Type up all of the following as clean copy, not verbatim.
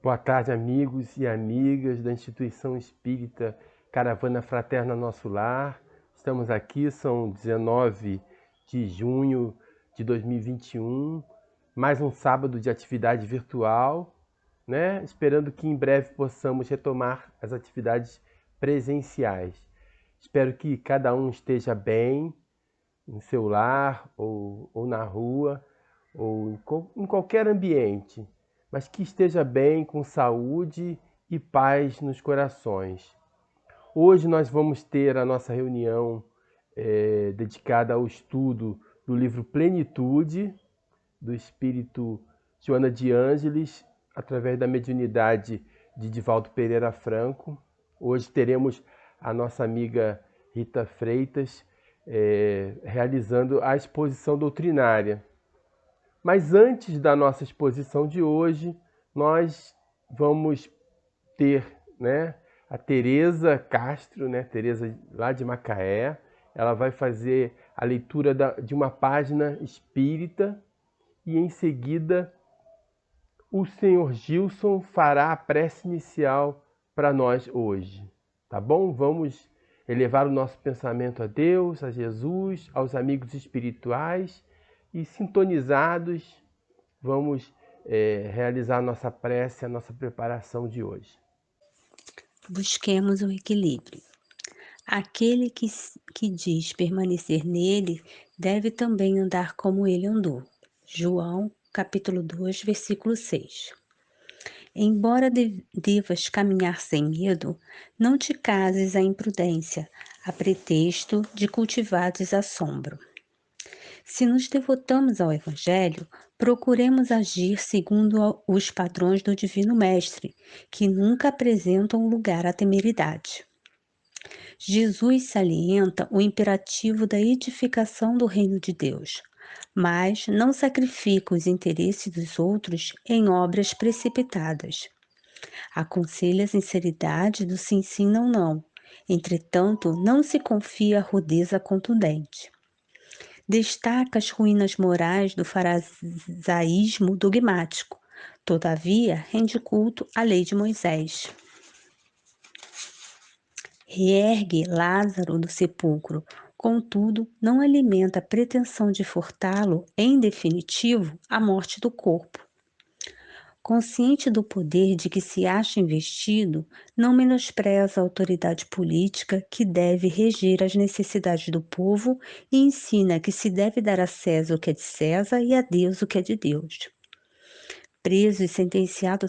Boa tarde, amigos e amigas da Instituição Espírita Caravana Fraterna Nosso Lar. Estamos aqui, são 19 de junho de 2021, mais um sábado de atividade virtual, né? Esperando que em breve possamos retomar as atividades presenciais. Espero que cada um esteja bem em seu lar ou na rua ou em qualquer ambiente, mas que esteja bem, com saúde e paz nos corações. Hoje nós vamos ter a nossa reunião dedicada ao estudo do livro Plenitude, do Espírito Joana de Ângeles, através da mediunidade de Divaldo Pereira Franco. Hoje teremos a nossa amiga Rita Freitas realizando a exposição doutrinária. Mas antes da nossa exposição de hoje, nós vamos ter, né, a Tereza Castro, né, Tereza lá de Macaé. Ela vai fazer a leitura de uma página espírita e em seguida o senhor Gilson fará a prece inicial para nós hoje. Tá bom? Vamos elevar o nosso pensamento a Deus, a Jesus, aos amigos espirituais e sintonizados, vamos realizar a nossa prece, a nossa preparação de hoje. Busquemos o equilíbrio. Aquele que diz permanecer nele deve também andar como ele andou. João, capítulo 2, versículo 6. Embora devas caminhar sem medo, não te cases à imprudência, a pretexto de cultivares assombro. Se nos devotamos ao Evangelho, procuremos agir segundo os padrões do Divino Mestre, que nunca apresentam lugar à temeridade. Jesus salienta o imperativo da edificação do reino de Deus, mas não sacrifica os interesses dos outros em obras precipitadas. Aconselha a sinceridade do se sim não, entretanto não se confia à rudeza contundente. Destaca as ruínas morais do farisaísmo dogmático, todavia rende culto à lei de Moisés. Reergue Lázaro do sepulcro, contudo, não alimenta a pretensão de furtá-lo, em definitivo, à morte do corpo. Consciente do poder de que se acha investido, não menospreza a autoridade política que deve reger as necessidades do povo e ensina que se deve dar a César o que é de César e a Deus o que é de Deus. Preso e sentenciado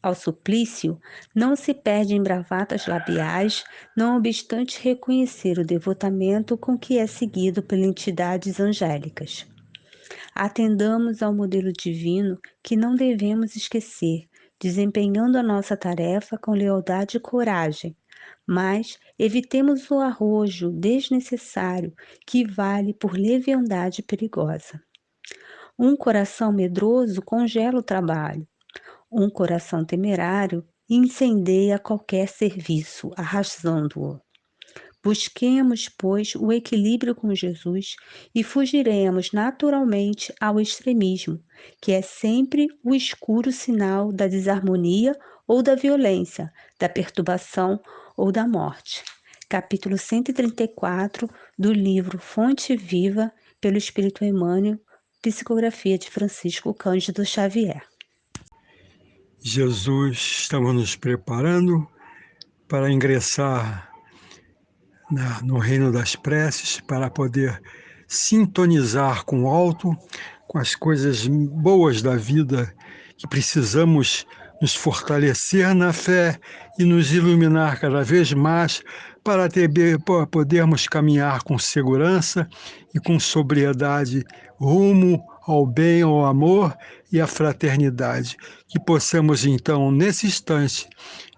ao suplício, não se perde em bravatas labiais, não obstante reconhecer o devotamento com que é seguido pelas entidades angélicas. Atendamos ao modelo divino que não devemos esquecer, desempenhando a nossa tarefa com lealdade e coragem, mas evitemos o arrojo desnecessário que vale por leviandade perigosa. Um coração medroso congela o trabalho. Um coração temerário incendeia qualquer serviço, arrasando-o. Busquemos, pois, o equilíbrio com Jesus e fugiremos naturalmente ao extremismo, que é sempre o escuro sinal da desarmonia ou da violência, da perturbação ou da morte. Capítulo 134 do livro Fonte Viva, pelo Espírito Emmanuel, psicografia de Francisco Cândido Xavier. Jesus, estamos nos preparando para ingressar no reino das preces, para poder sintonizar com o alto, com as coisas boas da vida, que precisamos nos fortalecer na fé e nos iluminar cada vez mais para podermos caminhar com segurança e com sobriedade rumo ao bem, ao amor e à fraternidade. Que possamos, então, nesse instante,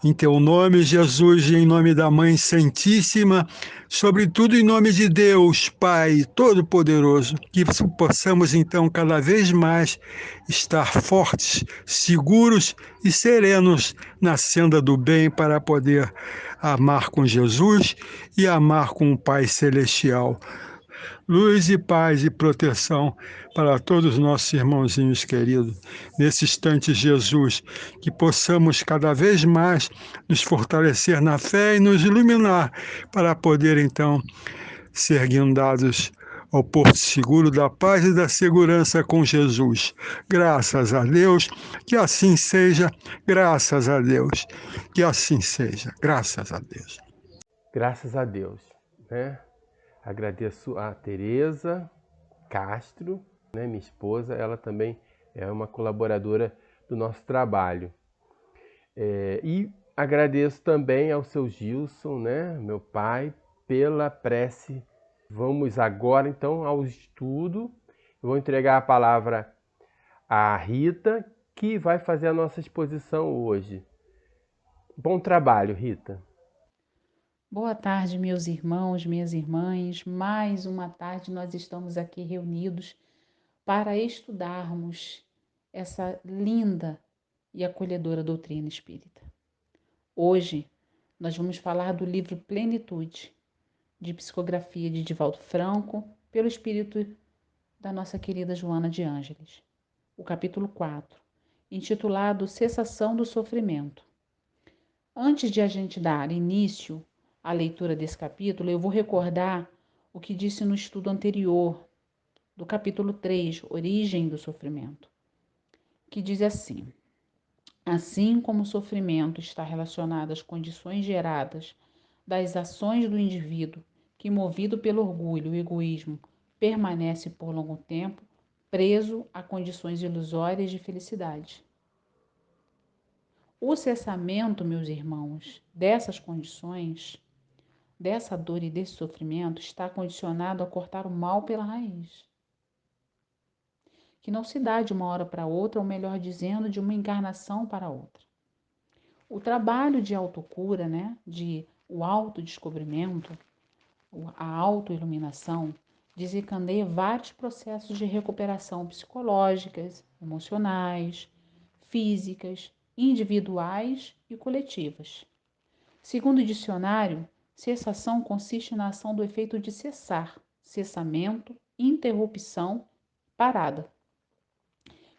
em Teu nome, Jesus, e em nome da Mãe Santíssima, sobretudo em nome de Deus, Pai Todo-Poderoso, que possamos, então, cada vez mais estar fortes, seguros e serenos na senda do bem para poder amar com Jesus e amar com o Pai Celestial. Luz e paz e proteção para todos os nossos irmãozinhos queridos. Nesse instante, Jesus, que possamos cada vez mais nos fortalecer na fé e nos iluminar para poder, então, ser guindados ao porto seguro da paz e da segurança com Jesus. Graças a Deus, que assim seja, graças a Deus, que assim seja, graças a Deus. Graças a Deus, né? Agradeço a Tereza Castro, né, minha esposa, ela também é uma colaboradora do nosso trabalho. E agradeço também ao seu Gilson, né, meu pai, pela prece. Vamos agora então ao estudo. Eu vou entregar a palavra à Rita, que vai fazer a nossa exposição hoje. Bom trabalho, Rita. Boa tarde, meus irmãos, minhas irmãs. Mais uma tarde nós estamos aqui reunidos para estudarmos essa linda e acolhedora doutrina espírita. Hoje nós vamos falar do livro Plenitude, de psicografia de Divaldo Franco, pelo espírito da nossa querida Joana de Ângeles. O capítulo 4, intitulado Cessação do Sofrimento. Antes de a gente dar início à leitura desse capítulo, eu vou recordar o que disse no estudo anterior, do capítulo 3, Origem do Sofrimento, que diz assim: assim como o sofrimento está relacionado às condições geradas das ações do indivíduo, que, movido pelo orgulho e egoísmo, permanece por longo tempo preso a condições ilusórias de felicidade. O cessamento, meus irmãos, dessas condições, dessa dor e desse sofrimento, está condicionado a cortar o mal pela raiz, que não se dá de uma hora para outra, ou melhor dizendo, de uma encarnação para outra. O trabalho de autocura, né, de o autodescobrimento, a autoiluminação, desencadeia vários processos de recuperação psicológicas, emocionais, físicas, individuais e coletivas. Segundo o dicionário, cessação consiste na ação do efeito de cessar, cessamento, interrupção, parada.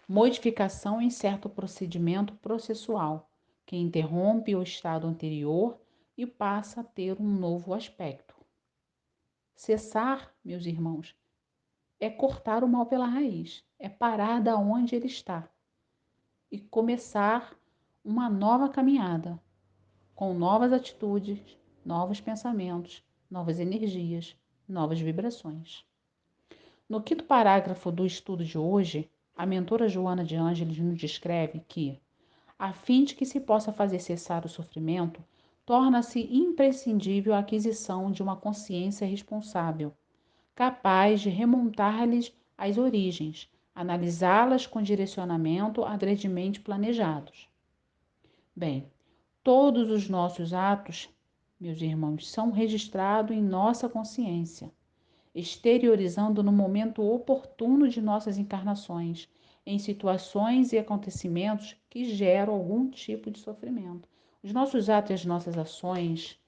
Modificação em certo procedimento processual, que interrompe o estado anterior e passa a ter um novo aspecto. Cessar, meus irmãos, é cortar o mal pela raiz, é parar da onde ele está e começar uma nova caminhada, com novas atitudes, novos pensamentos, novas energias, novas vibrações. No quinto parágrafo do estudo de hoje, a mentora Joana de Ângeles nos descreve que, a fim de que se possa fazer cessar o sofrimento, torna-se imprescindível a aquisição de uma consciência responsável, capaz de remontar-lhes as origens, analisá-las com direcionamento ardentemente planejados. Bem, todos os nossos atos, meus irmãos, são registrados em nossa consciência, exteriorizando no momento oportuno de nossas encarnações, em situações e acontecimentos que geram algum tipo de sofrimento. Os nossos atos e as nossas ações,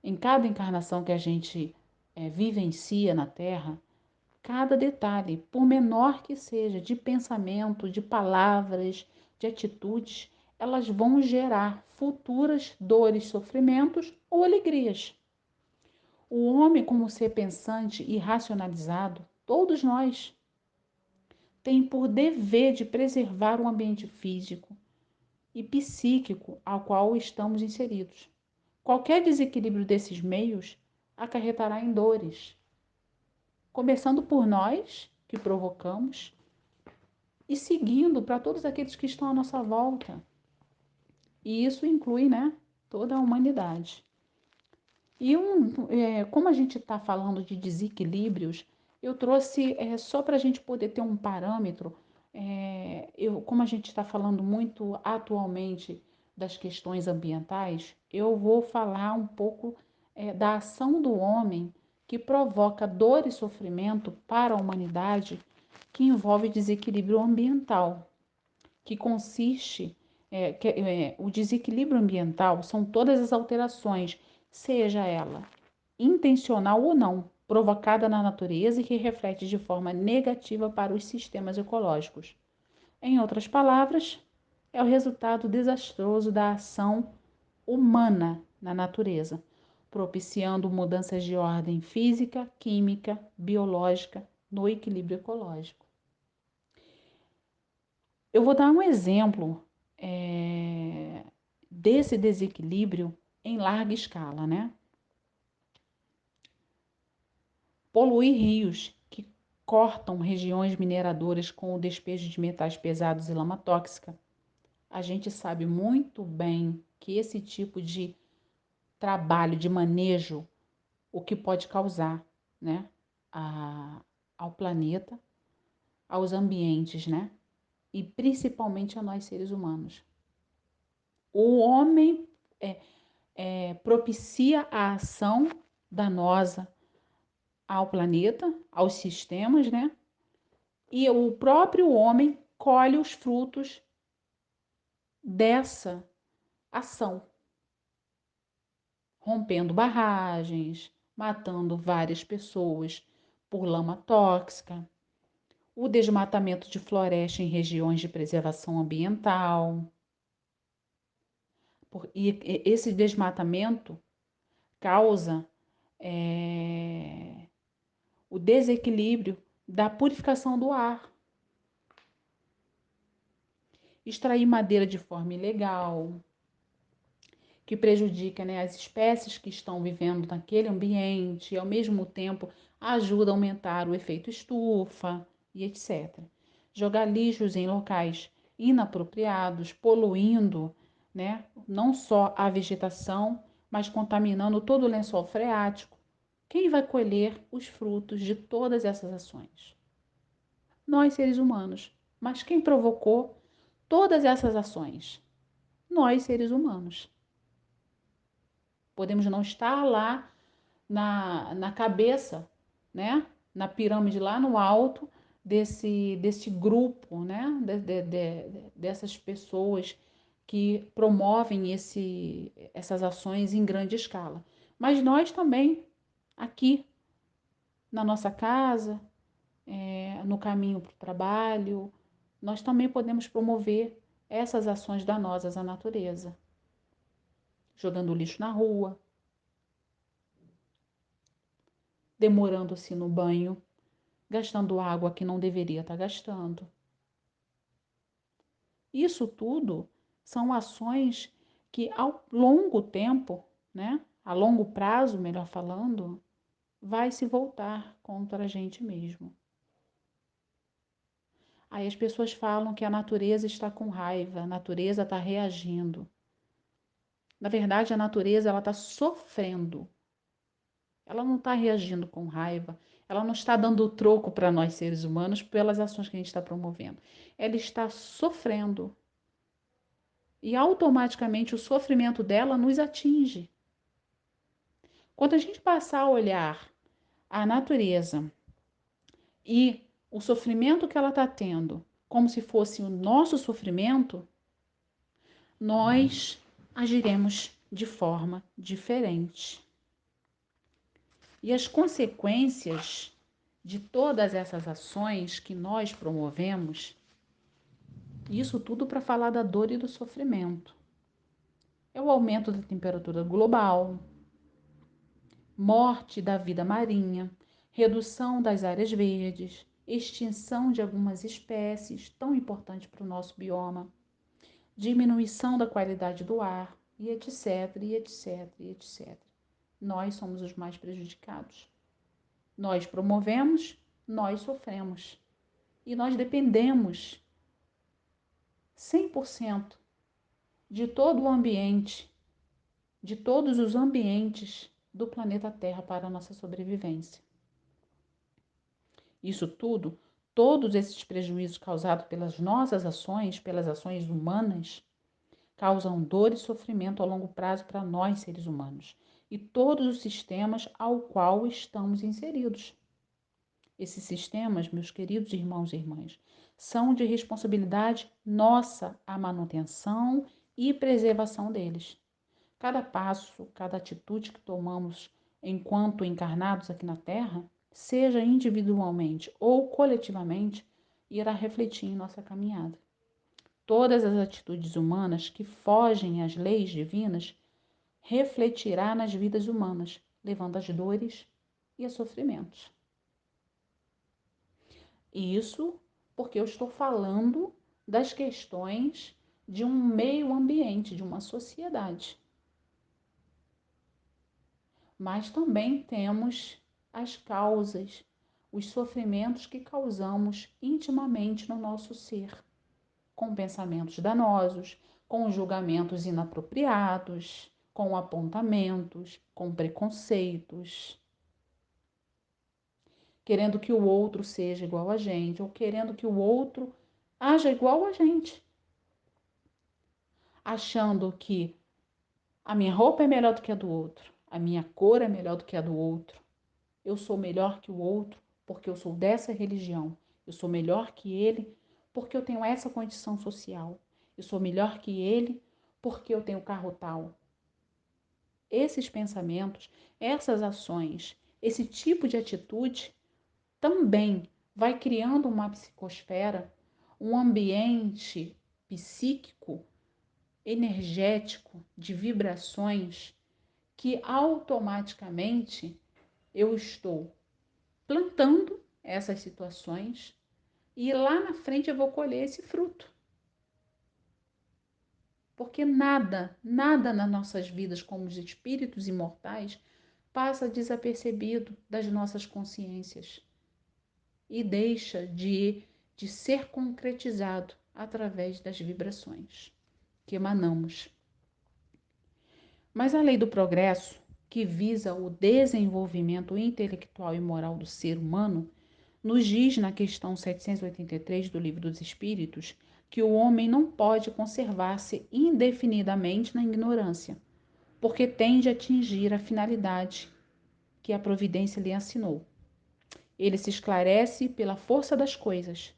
em cada encarnação que a gente vivencia na Terra, cada detalhe, por menor que seja, de pensamento, de palavras, de atitudes, elas vão gerar futuras dores, sofrimentos ou alegrias. O homem, como ser pensante e racionalizado, todos nós, tem por dever de preservar o ambiente físico e psíquico ao qual estamos inseridos. Qualquer desequilíbrio desses meios acarretará em dores, começando por nós, que provocamos, e seguindo para todos aqueles que estão à nossa volta. E isso inclui, né, toda a humanidade. E como a gente está falando de desequilíbrios, eu trouxe só para a gente poder ter um parâmetro, como a gente está falando muito atualmente das questões ambientais, eu vou falar um pouco da ação do homem que provoca dor e sofrimento para a humanidade, que envolve desequilíbrio ambiental, que consiste, o desequilíbrio ambiental são todas as alterações, seja ela intencional ou não, provocada na natureza e que reflete de forma negativa para os sistemas ecológicos. Em outras palavras, é o resultado desastroso da ação humana na natureza, propiciando mudanças de ordem física, química, biológica no equilíbrio ecológico. Eu vou dar um exemplo desse desequilíbrio em larga escala, né? Poluir rios que cortam regiões mineradoras com o despejo de metais pesados e lama tóxica. A gente sabe muito bem que esse tipo de trabalho de manejo, o que pode causar, né, ao planeta, aos ambientes, né, e principalmente a nós seres humanos. O homem propicia a ação danosa ao planeta, aos sistemas, né, e o próprio homem colhe os frutos dessa ação, rompendo barragens, matando várias pessoas por lama tóxica, o desmatamento de floresta em regiões de preservação ambiental. E esse desmatamento causa o desequilíbrio da purificação do ar. Extrair madeira de forma ilegal, que prejudica, né, as espécies que estão vivendo naquele ambiente e, ao mesmo tempo, ajuda a aumentar o efeito estufa e etc. Jogar lixos em locais inapropriados, poluindo, né, não só a vegetação, mas contaminando todo o lençol freático. Quem vai colher os frutos de todas essas ações? Nós, seres humanos. Mas quem provocou todas essas ações? Nós, seres humanos. Podemos não estar lá na cabeça, né? Na pirâmide lá no alto desse grupo, né? Dessas pessoas que promovem essas ações em grande escala. Mas nós também, aqui na nossa casa, no caminho para o trabalho, nós também podemos promover essas ações danosas à natureza. Jogando lixo na rua, demorando-se no banho, gastando água que não deveria estar gastando. Isso tudo são ações que ao longo tempo, né, a longo prazo, melhor falando, vai se voltar contra a gente mesmo. Aí as pessoas falam que a natureza está com raiva, a natureza está reagindo. Na verdade, a natureza ela está sofrendo. Ela não está reagindo com raiva, ela não está dando o troco para nós seres humanos pelas ações que a gente está promovendo. Ela está sofrendo. E automaticamente o sofrimento dela nos atinge. Quando a gente passar a olhar a natureza e o sofrimento que ela está tendo como se fosse o nosso sofrimento, nós agiremos de forma diferente. E as consequências de todas essas ações que nós promovemos, isso tudo para falar da dor e do sofrimento. É o aumento da temperatura global, morte da vida marinha, redução das áreas verdes, extinção de algumas espécies tão importantes para o nosso bioma, diminuição da qualidade do ar, e etc, e etc, e etc. Nós somos os mais prejudicados. Nós promovemos, nós sofremos. E nós dependemos 100% de todo o ambiente, de todos os ambientes do planeta Terra para a nossa sobrevivência. Isso tudo, todos esses prejuízos causados pelas nossas ações, pelas ações humanas, causam dor e sofrimento a longo prazo para nós, seres humanos, e todos os sistemas ao qual estamos inseridos. Esses sistemas, meus queridos irmãos e irmãs, são de responsabilidade nossa a manutenção e preservação deles. Cada passo, cada atitude que tomamos enquanto encarnados aqui na Terra, seja individualmente ou coletivamente, irá refletir em nossa caminhada. Todas as atitudes humanas que fogem às leis divinas refletirá nas vidas humanas, levando às dores e a sofrimentos. Isso porque eu estou falando das questões de um meio ambiente, de uma sociedade. Mas também temos as causas, os sofrimentos que causamos intimamente no nosso ser, com pensamentos danosos, com julgamentos inapropriados, com apontamentos, com preconceitos, querendo que o outro seja igual a gente, ou querendo que o outro haja igual a gente, achando que a minha roupa é melhor do que a do outro, a minha cor é melhor do que a do outro, eu sou melhor que o outro porque eu sou dessa religião, eu sou melhor que ele porque eu tenho essa condição social, eu sou melhor que ele porque eu tenho carro tal. Esses pensamentos, essas ações, esse tipo de atitude também vai criando uma psicosfera, um ambiente psíquico, energético, de vibrações que automaticamente eu estou plantando essas situações e lá na frente eu vou colher esse fruto. Porque nada nas nossas vidas como os espíritos imortais passa desapercebido das nossas consciências e deixa de ser concretizado através das vibrações que emanamos. Mas a lei do progresso, que visa o desenvolvimento intelectual e moral do ser humano, nos diz na questão 783 do Livro dos Espíritos que o homem não pode conservar-se indefinidamente na ignorância, porque tende a atingir a finalidade que a providência lhe assinou. Ele se esclarece pela força das coisas.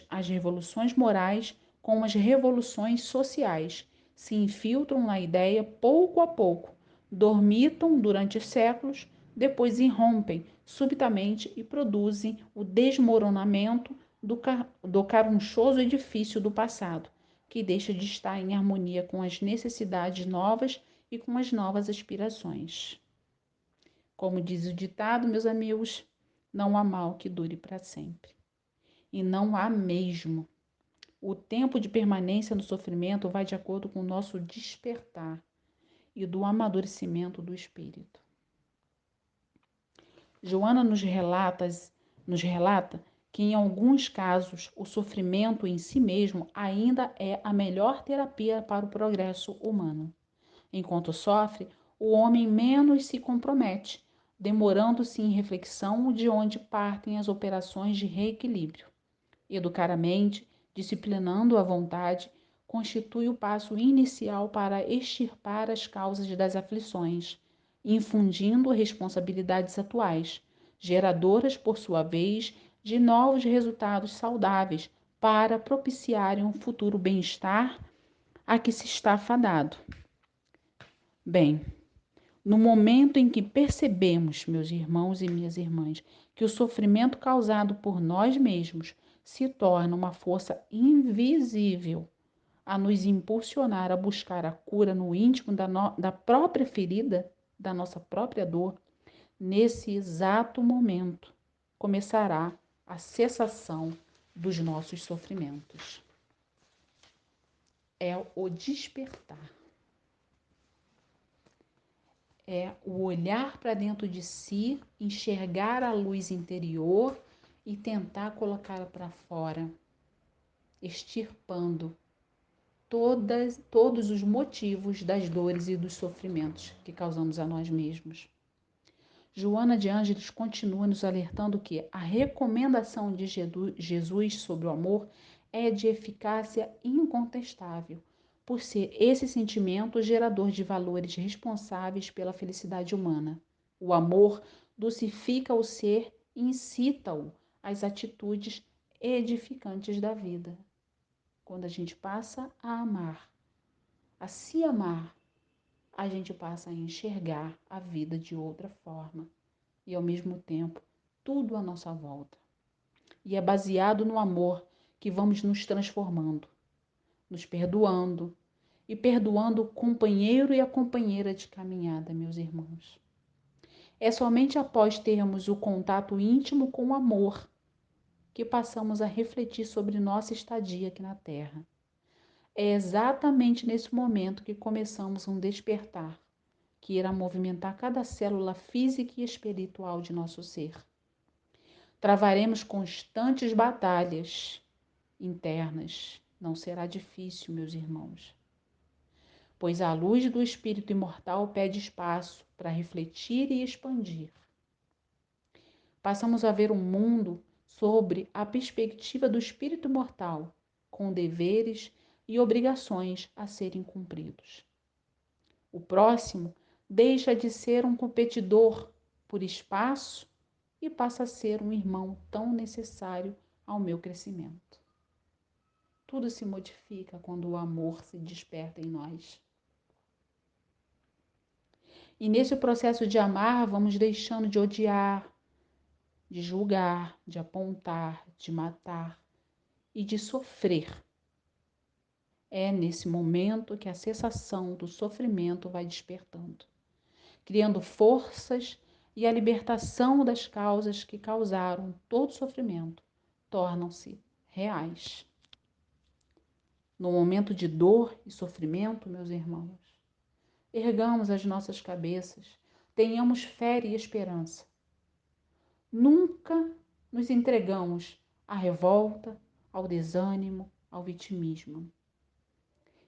As revoluções morais, como as revoluções sociais, se infiltram na ideia pouco a pouco, dormitam durante séculos, depois irrompem subitamente e produzem o desmoronamento do carunchoso edifício do passado, que deixa de estar em harmonia com as necessidades novas e com as novas aspirações. Como diz o ditado, meus amigos, não há mal que dure para sempre. E não há mesmo. O tempo de permanência no sofrimento vai de acordo com o nosso despertar e do amadurecimento do espírito. Joana nos relata que, em alguns casos, o sofrimento em si mesmo ainda é a melhor terapia para o progresso humano. Enquanto sofre, o homem menos se compromete, demorando-se em reflexão de onde partem as operações de reequilíbrio. Educar a mente, disciplinando a vontade, constitui o passo inicial para extirpar as causas das aflições, infundindo responsabilidades atuais, geradoras, por sua vez, de novos resultados saudáveis para propiciarem um futuro bem-estar a que se está fadado. Bem, no momento em que percebemos, meus irmãos e minhas irmãs, que o sofrimento causado por nós mesmos se torna uma força invisível a nos impulsionar a buscar a cura no íntimo da própria ferida, da nossa própria dor, nesse exato momento começará a cessação dos nossos sofrimentos. É o despertar. É o olhar para dentro de si, enxergar a luz interior e tentar colocá-la para fora, extirpando todos os motivos das dores e dos sofrimentos que causamos a nós mesmos. Joana de Ângeles continua nos alertando que a recomendação de Jesus sobre o amor é de eficácia incontestável, por ser esse sentimento gerador de valores responsáveis pela felicidade humana. O amor dulcifica o ser e incita-o às atitudes edificantes da vida. Quando a gente passa a amar, a se amar, a gente passa a enxergar a vida de outra forma e, ao mesmo tempo, tudo à nossa volta. E é baseado no amor que vamos nos transformando, nos perdoando e perdoando o companheiro e a companheira de caminhada, meus irmãos. É somente após termos o contato íntimo com o amor que passamos a refletir sobre nossa estadia aqui na Terra. É exatamente nesse momento que começamos um despertar, que irá movimentar cada célula física e espiritual de nosso ser. Travaremos constantes batalhas internas. Não será difícil, meus irmãos, pois a luz do Espírito imortal pede espaço para refletir e expandir. Passamos a ver um mundo sobre a perspectiva do Espírito imortal, com deveres e obrigações a serem cumpridos. O próximo deixa de ser um competidor por espaço e passa a ser um irmão tão necessário ao meu crescimento. Tudo se modifica quando o amor se desperta em nós. E nesse processo de amar, vamos deixando de odiar, de julgar, de apontar, de matar e de sofrer. É nesse momento que a cessação do sofrimento vai despertando, criando forças, e a libertação das causas que causaram todo o sofrimento tornam-se reais. No momento de dor e sofrimento, meus irmãos, ergamos as nossas cabeças, tenhamos fé e esperança. Nunca nos entregamos à revolta, ao desânimo, ao vitimismo.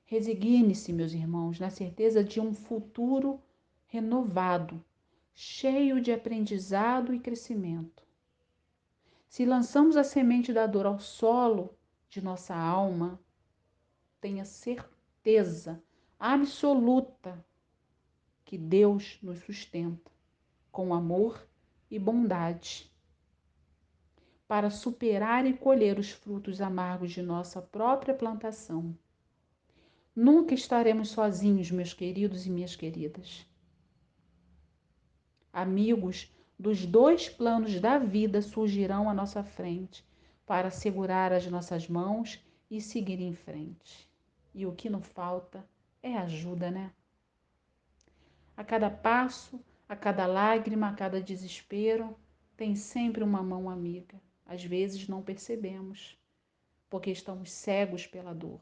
Resigne-se, meus irmãos, na certeza de um futuro renovado, cheio de aprendizado e crescimento. Se lançamos a semente da dor ao solo de nossa alma, tenha certeza absoluta que Deus nos sustenta com amor e bondade para superar e colher os frutos amargos de nossa própria plantação. Nunca estaremos sozinhos, meus queridos e minhas queridas. Amigos dos dois planos da vida surgirão à nossa frente para segurar as nossas mãos e seguir em frente. E o que não falta é ajuda, né? A cada passo, a cada lágrima, a cada desespero, tem sempre uma mão amiga. Às vezes não percebemos, porque estamos cegos pela dor,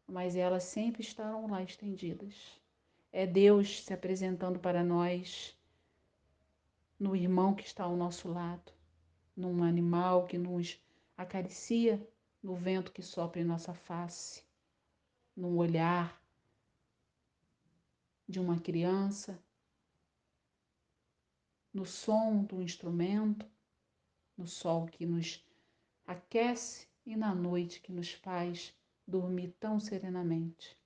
mas elas sempre estarão lá estendidas. É Deus se apresentando para nós, no irmão que está ao nosso lado, num animal que nos acaricia, no vento que sopra em nossa face, no olhar de uma criança, no som do instrumento, no sol que nos aquece e na noite que nos faz dormir tão serenamente.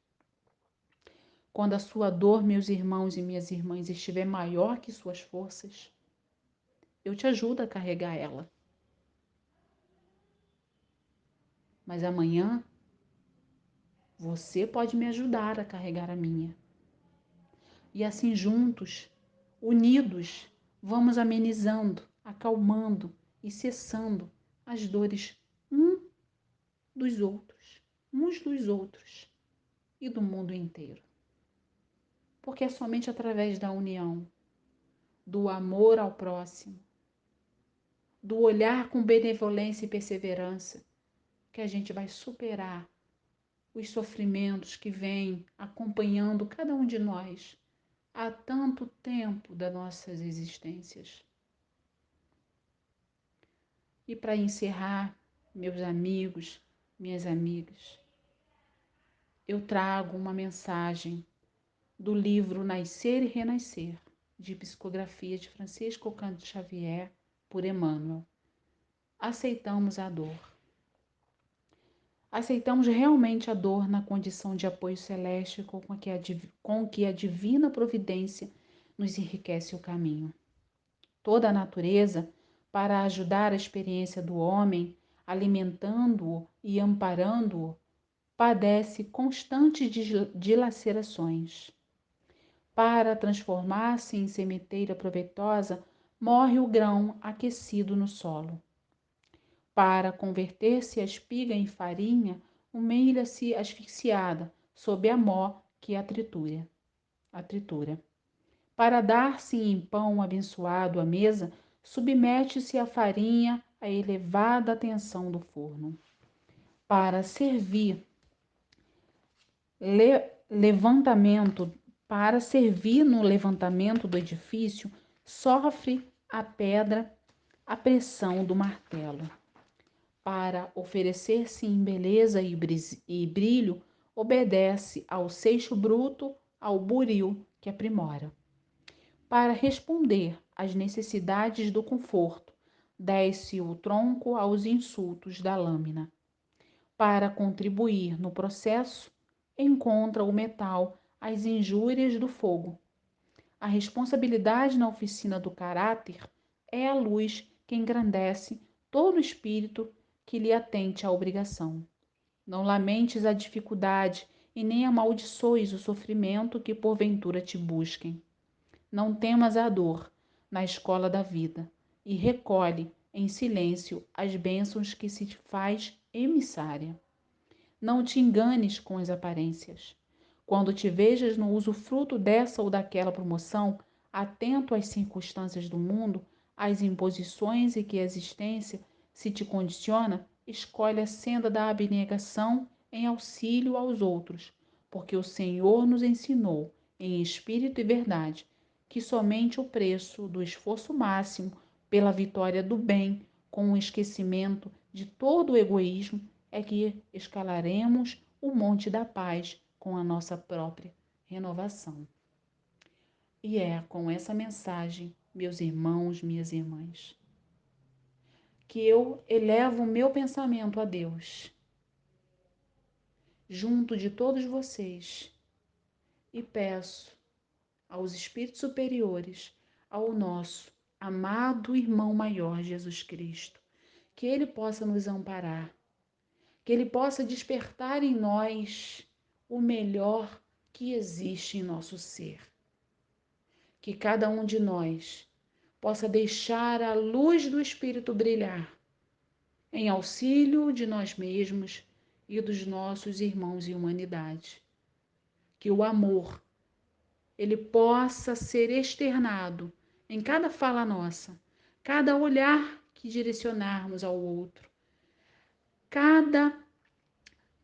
Quando a sua dor, meus irmãos e minhas irmãs, estiver maior que suas forças, eu te ajudo a carregar ela. Mas amanhã, você pode me ajudar a carregar a minha. E assim juntos, unidos, vamos amenizando, acalmando e cessando as dores uns dos outros e do mundo inteiro. Porque é somente através da união, do amor ao próximo, do olhar com benevolência e perseverança, que a gente vai superar os sofrimentos que vêm acompanhando cada um de nós há tanto tempo das nossas existências. E para encerrar, meus amigos, minhas amigas, eu trago uma mensagem do livro Nascer e Renascer, de psicografia de Francisco Cândido Xavier, por Emmanuel. Aceitamos a dor. Aceitamos realmente a dor na condição de apoio celeste com que a divina providência nos enriquece o caminho. Toda a natureza, para ajudar a experiência do homem, alimentando-o e amparando-o, padece constantes dilacerações. Para transformar-se em sementeira proveitosa, morre o grão aquecido no solo. Para converter-se a espiga em farinha, humilha-se asfixiada sob a mó que a tritura. Para dar-se em pão abençoado à mesa, submete-se a farinha à elevada tensão do forno. Para servir para servir no levantamento do edifício, sofre a pedra a pressão do martelo. Para oferecer-se em beleza e brilho, obedece ao seixo bruto, ao buril que aprimora. Para responder às necessidades do conforto, desce o tronco aos insultos da lâmina. Para contribuir no processo, encontra o metal às injúrias do fogo. A responsabilidade na oficina do caráter é a luz que engrandece todo espírito que lhe atente à obrigação. Não lamentes a dificuldade e nem amaldiçoes o sofrimento que porventura te busquem. Não temas a dor na escola da vida e recolhe em silêncio as bênçãos que se te faz emissária. Não te enganes com as aparências. Quando te vejas no usufruto dessa ou daquela promoção, atento às circunstâncias do mundo, às imposições e que a existência se te condiciona, escolhe a senda da abnegação em auxílio aos outros, porque o Senhor nos ensinou, em espírito e verdade, que somente o preço do esforço máximo pela vitória do bem, com o esquecimento de todo o egoísmo, é que escalaremos o monte da paz com a nossa própria renovação. E é com essa mensagem, meus irmãos, minhas irmãs, que eu elevo o meu pensamento a Deus, junto de todos vocês, e peço aos espíritos superiores, ao nosso amado irmão maior Jesus Cristo, que Ele possa nos amparar, que Ele possa despertar em nós o melhor que existe em nosso ser. Que cada um de nós possa deixar a luz do Espírito brilhar, em auxílio de nós mesmos e dos nossos irmãos em humanidade. Que o amor, ele possa ser externado em cada fala nossa, cada olhar que direcionarmos ao outro, cada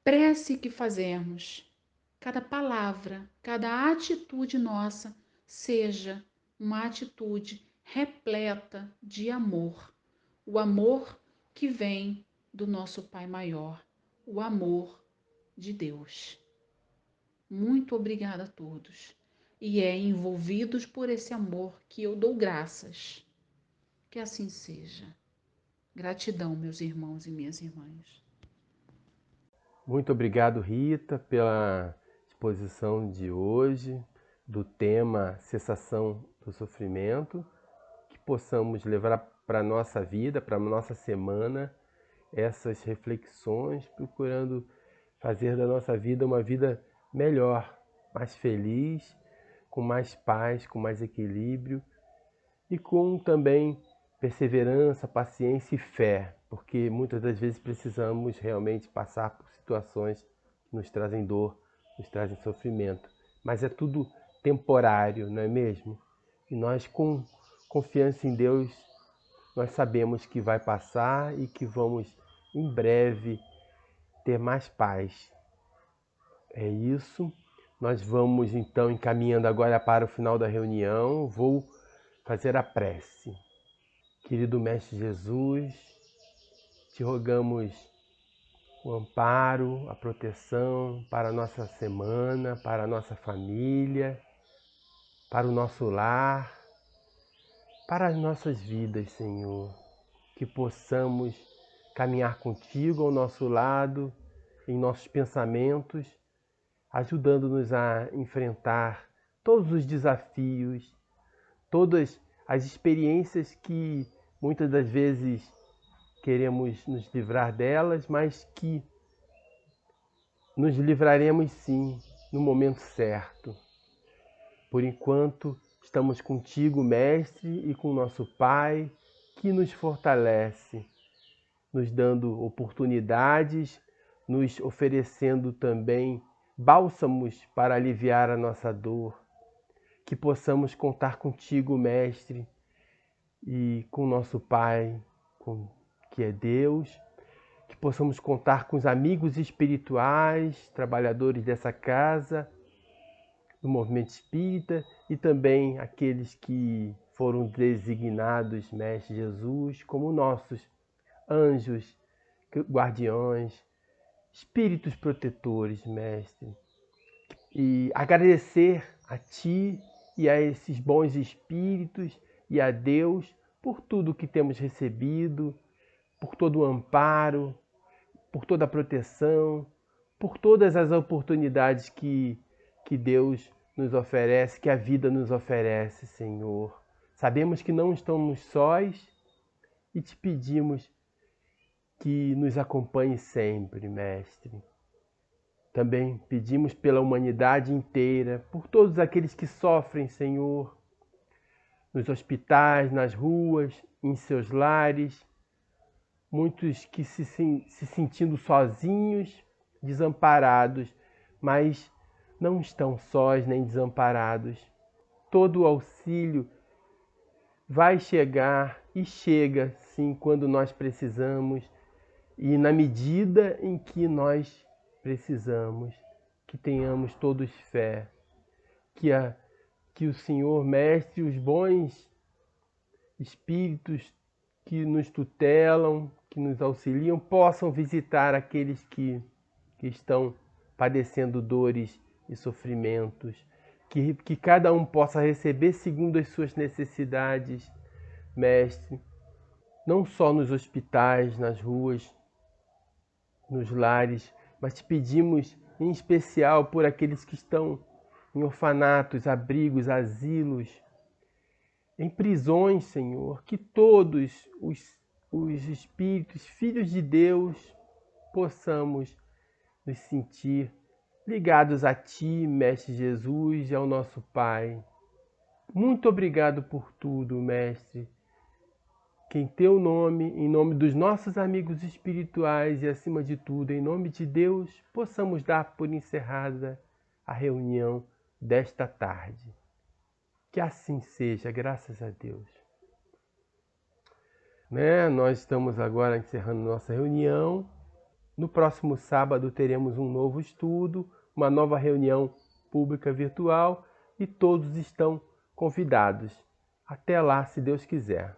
prece que fazermos, cada palavra, cada atitude nossa seja uma atitude repleta de amor. O amor que vem do nosso Pai Maior, o amor de Deus. Muito obrigada a todos. E é envolvidos por esse amor que eu dou graças. Que assim seja. Gratidão, meus irmãos e minhas irmãs. Muito obrigado, Rita, pela exposição de hoje, do tema Cessação do Sofrimento, que possamos levar para a nossa vida, para a nossa semana, essas reflexões, procurando fazer da nossa vida uma vida melhor, mais feliz, com mais paz, com mais equilíbrio e com também perseverança, paciência e fé, porque muitas das vezes precisamos realmente passar por situações que nos trazem dor, nos trazem sofrimento, mas é tudo temporário, não é mesmo? E nós, com confiança em Deus, nós sabemos que vai passar e que vamos em breve ter mais paz. É isso. Nós vamos então encaminhando agora para o final da reunião. Vou fazer a prece. Querido Mestre Jesus, te rogamos o amparo, a proteção para a nossa semana, para a nossa família, para o nosso lar, para as nossas vidas, Senhor. Que possamos caminhar contigo ao nosso lado, em nossos pensamentos, ajudando-nos a enfrentar todos os desafios, todas as experiências que muitas das vezes queremos nos livrar delas, mas que nos livraremos sim no momento certo. Por enquanto, estamos contigo, Mestre, e com nosso Pai, que nos fortalece, nos dando oportunidades, nos oferecendo também bálsamos para aliviar a nossa dor. Que possamos contar contigo, Mestre, e com nosso Pai, que é Deus. Que possamos contar com os amigos espirituais, trabalhadores dessa casa, do movimento espírita, e também aqueles que foram designados, Mestre Jesus, como nossos anjos, guardiões, espíritos protetores, Mestre. E agradecer a Ti e a esses bons espíritos e a Deus por tudo que temos recebido, por todo o amparo, por toda a proteção, por todas as oportunidades que Deus nos oferece, que a vida nos oferece, Senhor. Sabemos que não estamos sós e te pedimos que nos acompanhe sempre, Mestre. Também pedimos pela humanidade inteira, por todos aqueles que sofrem, Senhor, nos hospitais, nas ruas, em seus lares, muitos que se sentindo sozinhos, desamparados, mas não estão sós nem desamparados. Todo o auxílio vai chegar e chega, sim, quando nós precisamos e na medida em que nós precisamos. Que tenhamos todos fé, que o Senhor Mestre, os bons espíritos que nos tutelam, que nos auxiliam, possam visitar aqueles que estão padecendo dores e sofrimentos, que cada um possa receber segundo as suas necessidades, Mestre, não só nos hospitais, nas ruas, nos lares, mas te pedimos em especial por aqueles que estão em orfanatos, abrigos, asilos, em prisões, Senhor, que todos os espíritos, filhos de Deus, possamos nos sentir ligados a Ti, Mestre Jesus, e ao nosso Pai. Muito obrigado por tudo, Mestre. Que em Teu nome, em nome dos nossos amigos espirituais e, acima de tudo, em nome de Deus, possamos dar por encerrada a reunião desta tarde. Que assim seja, graças a Deus. Nós estamos agora encerrando nossa reunião. No próximo sábado teremos um novo estudo, uma nova reunião pública virtual e todos estão convidados. Até lá, se Deus quiser.